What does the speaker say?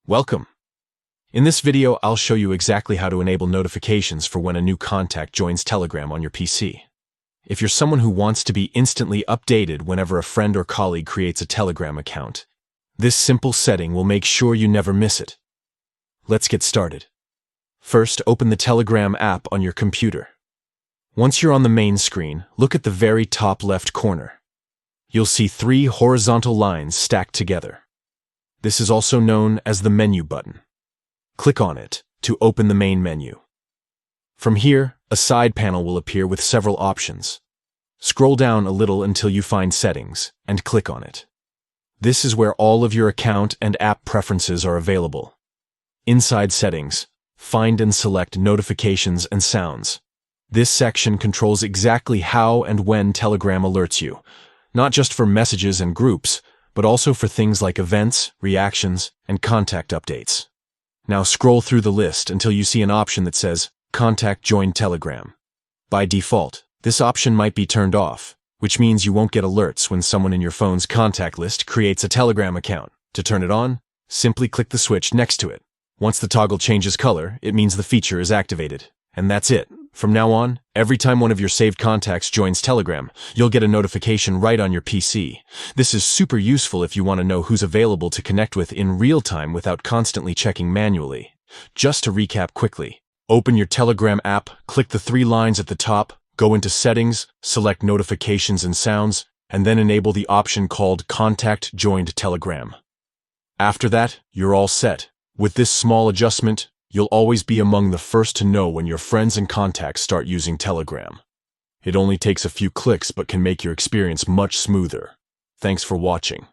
Welcome! In this video, I'll show you exactly how to enable notifications for when a new contact joins Telegram on your PC. If you're someone who wants to be instantly updated whenever a friend or colleague creates a Telegram account, this simple setting will make sure you never miss it. Let's get started. First, open the Telegram app on your computer. Once you're on the main screen, look at the very top left corner. You'll see 3 horizontal lines stacked together. This is also known as the menu button. Click on it to open the main menu. From here, a side panel will appear with several options. Scroll down a little until you find Settings and click on it. This is where all of your account and app preferences are available. Inside Settings, find and select Notifications and Sounds. This section controls exactly how and when Telegram alerts you, not just for messages and groups, but also for things like events, reactions, and contact updates. Now scroll through the list until you see an option that says Contact Join Telegram. By default, this option might be turned off, which means you won't get alerts when someone in your phone's contact list creates a Telegram account. To turn it on, simply click the switch next to it. Once the toggle changes color, it means the feature is activated. And that's it. From now on, every time one of your saved contacts joins Telegram, you'll get a notification right on your PC. This is super useful if you want to know who's available to connect with in real time without constantly checking manually. Just to recap quickly, open your Telegram app, click the 3 lines at the top, go into Settings, select Notifications and Sounds, and then enable the option called Contact Joined Telegram. After that, you're all set. With this small adjustment, you'll always be among the first to know when your friends and contacts start using Telegram. It only takes a few clicks but can make your experience much smoother. Thanks for watching.